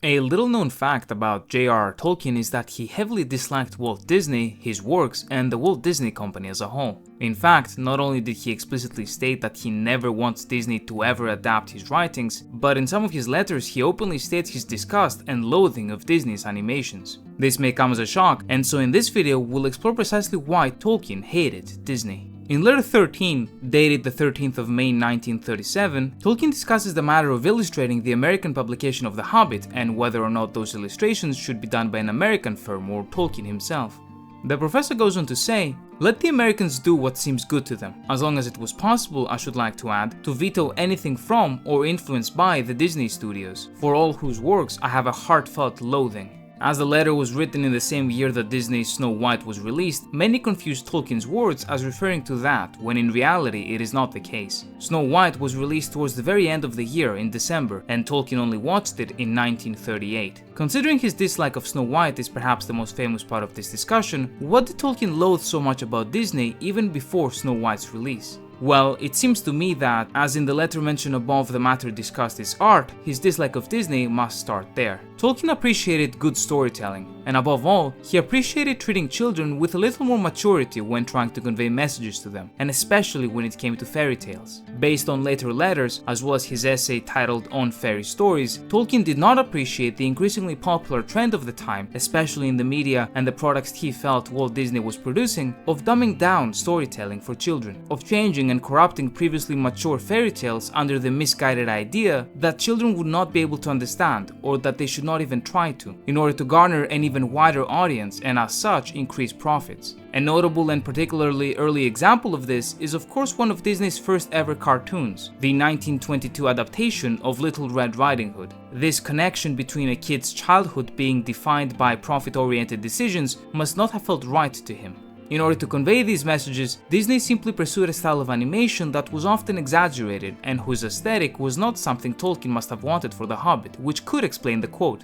A little-known fact about J.R.R. Tolkien is that he heavily disliked Walt Disney, his works, and the Walt Disney Company as a whole. In fact, not only did he explicitly state that he never wants Disney to ever adapt his writings, but in some of his letters he openly states his disgust and loathing of Disney's animations. This may come as a shock, and so in this video we'll explore precisely why Tolkien hated Disney. In letter 13, dated the 13th of May 1937, Tolkien discusses the matter of illustrating the American publication of The Hobbit and whether or not those illustrations should be done by an American firm or Tolkien himself. The professor goes on to say, "Let the Americans do what seems good to them, as long as it was possible, I should like to add, to veto anything from or influenced by the Disney studios, for all whose works I have a heartfelt loathing." As the letter was written in the same year that Disney's Snow White was released, many confused Tolkien's words as referring to that, when in reality it is not the case. Snow White was released towards the very end of the year in December, and Tolkien only watched it in 1938. Considering his dislike of Snow White is perhaps the most famous part of this discussion, what did Tolkien loathe so much about Disney even before Snow White's release? Well, it seems to me that, as in the letter mentioned above the matter discussed is art, his dislike of Disney must start there. Tolkien appreciated good storytelling, and above all, he appreciated treating children with a little more maturity when trying to convey messages to them, and especially when it came to fairy tales. Based on later letters, as well as his essay titled On Fairy Stories, Tolkien did not appreciate the increasingly popular trend of the time, especially in the media and the products he felt Walt Disney was producing, of dumbing down storytelling for children, of changing and corrupting previously mature fairy tales under the misguided idea that children would not be able to understand, or that they should not even try to, in order to garner an even wider audience and as such increase profits. A notable and particularly early example of this is of course one of Disney's first ever cartoons, the 1922 adaptation of Little Red Riding Hood. This connection between a kid's childhood being defined by profit-oriented decisions must not have felt right to him. In order to convey these messages, Disney simply pursued a style of animation that was often exaggerated and whose aesthetic was not something Tolkien must have wanted for The Hobbit, which could explain the quote.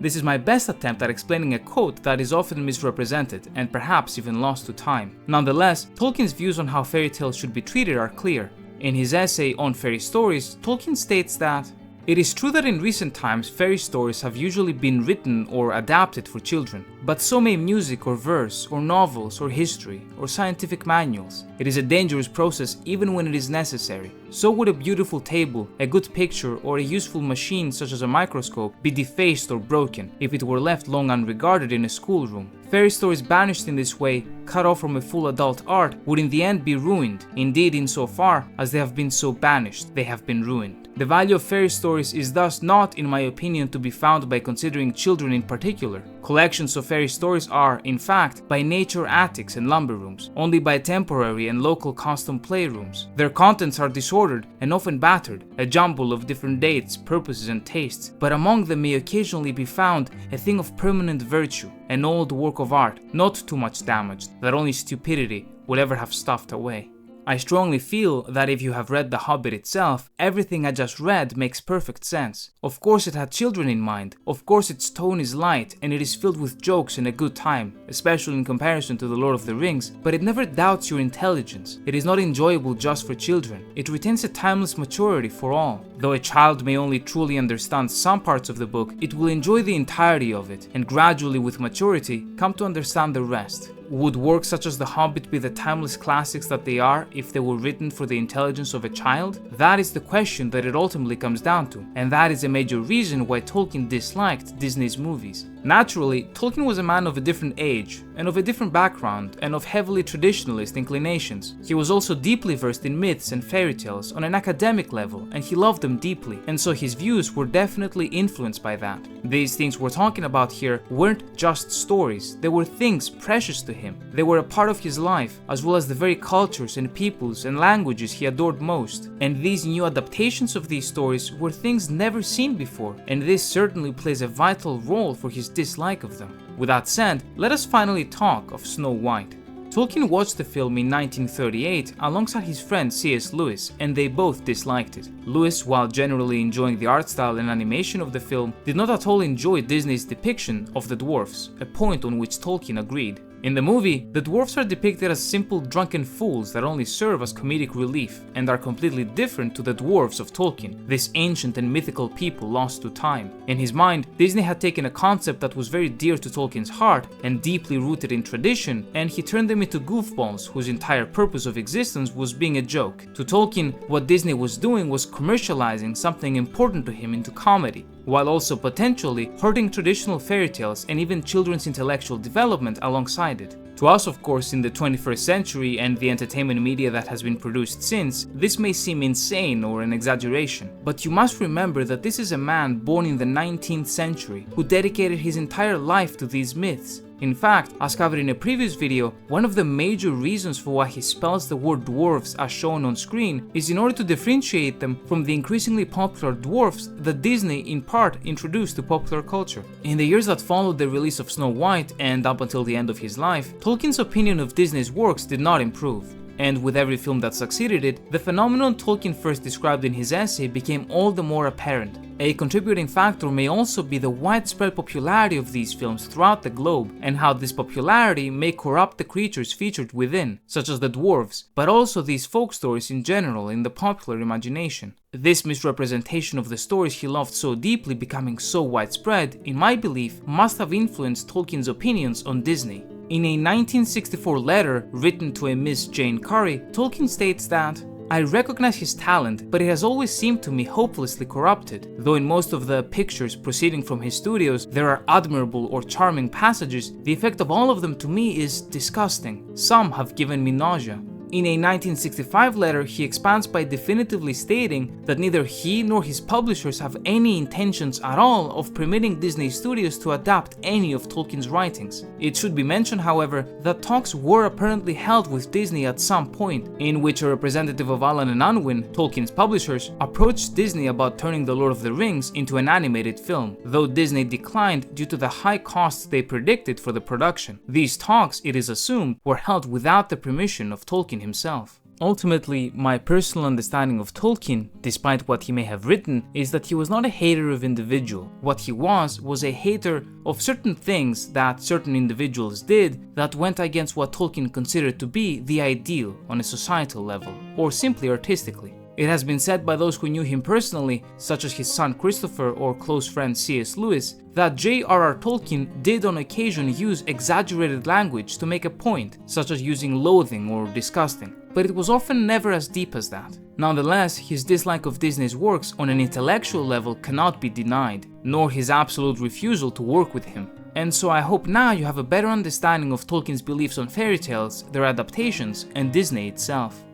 This is my best attempt at explaining a quote that is often misrepresented and perhaps even lost to time. Nonetheless, Tolkien's views on how fairy tales should be treated are clear. In his essay On Fairy Stories, Tolkien states that it is true that in recent times fairy stories have usually been written or adapted for children, but so may music or verse or novels or history or scientific manuals. It is a dangerous process even when it is necessary. So would a beautiful table, a good picture or a useful machine such as a microscope be defaced or broken if it were left long unregarded in a schoolroom. Fairy stories banished in this way, cut off from a full adult art, would in the end be ruined. Indeed, insofar as they have been so banished, they have been ruined. The value of fairy stories is thus not, in my opinion, to be found by considering children in particular. Collections of fairy stories are, in fact, by nature attics and lumber rooms, only by temporary and local custom playrooms. Their contents are disordered and often battered, a jumble of different dates, purposes and tastes, but among them may occasionally be found a thing of permanent virtue, an old work of art, not too much damaged, that only stupidity would ever have stuffed away. I strongly feel that if you have read The Hobbit itself, everything I just read makes perfect sense. Of course it had children in mind, of course its tone is light and it is filled with jokes and a good time, especially in comparison to The Lord of the Rings, but it never doubts your intelligence. It is not enjoyable just for children. It retains a timeless maturity for all. Though a child may only truly understand some parts of the book, it will enjoy the entirety of it, and gradually with maturity, come to understand the rest. Would works such as The Hobbit be the timeless classics that they are if they were written for the intelligence of a child? That is the question that it ultimately comes down to, and that is a major reason why Tolkien disliked Disney's movies. Naturally, Tolkien was a man of a different age, and of a different background, and of heavily traditionalist inclinations. He was also deeply versed in myths and fairy tales on an academic level, and he loved them deeply, and so his views were definitely influenced by that. These things we're talking about here weren't just stories, they were things precious to him. They were a part of his life, as well as the very cultures and peoples and languages he adored most. And these new adaptations of these stories were things never seen before, and this certainly plays a vital role for his dislike of them. With that said, let us finally talk of Snow White. Tolkien watched the film in 1938 alongside his friend C.S. Lewis, and they both disliked it. Lewis, while generally enjoying the art style and animation of the film, did not at all enjoy Disney's depiction of the dwarfs, a point on which Tolkien agreed. In the movie, the dwarves are depicted as simple drunken fools that only serve as comedic relief and are completely different to the dwarves of Tolkien, this ancient and mythical people lost to time. In his mind, Disney had taken a concept that was very dear to Tolkien's heart and deeply rooted in tradition, and he turned them into goofballs whose entire purpose of existence was being a joke. To Tolkien, what Disney was doing was commercializing something important to him into comedy, while also potentially hurting traditional fairy tales and even children's intellectual development alongside it. To us, of course, in the 21st century and the entertainment media that has been produced since, this may seem insane or an exaggeration, but you must remember that this is a man born in the 19th century who dedicated his entire life to these myths. In fact, as covered in a previous video, one of the major reasons for why he spells the word dwarves as shown on screen is in order to differentiate them from the increasingly popular dwarfs that Disney in part introduced to popular culture. In the years that followed the release of Snow White and up until the end of his life, Tolkien's opinion of Disney's works did not improve. And with every film that succeeded it, the phenomenon Tolkien first described in his essay became all the more apparent. A contributing factor may also be the widespread popularity of these films throughout the globe, and how this popularity may corrupt the creatures featured within, such as the dwarves, but also these folk stories in general in the popular imagination. This misrepresentation of the stories he loved so deeply becoming so widespread, in my belief, must have influenced Tolkien's opinions on Disney. In a 1964 letter written to a Miss Jane Curry, Tolkien states that, "I recognize his talent, but it has always seemed to me hopelessly corrupted. Though in most of the pictures proceeding from his studios there are admirable or charming passages, the effect of all of them to me is disgusting. Some have given me nausea." In a 1965 letter, he expands by definitively stating that neither he nor his publishers have any intentions at all of permitting Disney Studios to adapt any of Tolkien's writings. It should be mentioned, however, that talks were apparently held with Disney at some point, in which a representative of Allen and Unwin, Tolkien's publishers, approached Disney about turning The Lord of the Rings into an animated film, though Disney declined due to the high costs they predicted for the production. These talks, it is assumed, were held without the permission of Tolkien himself. Ultimately, my personal understanding of Tolkien, despite what he may have written, is that he was not a hater of individual. What he was a hater of certain things that certain individuals did that went against what Tolkien considered to be the ideal on a societal level, or simply artistically. It has been said by those who knew him personally, such as his son Christopher or close friend C.S. Lewis, that J.R.R. Tolkien did on occasion use exaggerated language to make a point, such as using loathing or disgusting, but it was often never as deep as that. Nonetheless, his dislike of Disney's works on an intellectual level cannot be denied, nor his absolute refusal to work with him. And so I hope now you have a better understanding of Tolkien's beliefs on fairy tales, their adaptations, and Disney itself.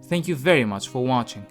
Thank you very much for watching.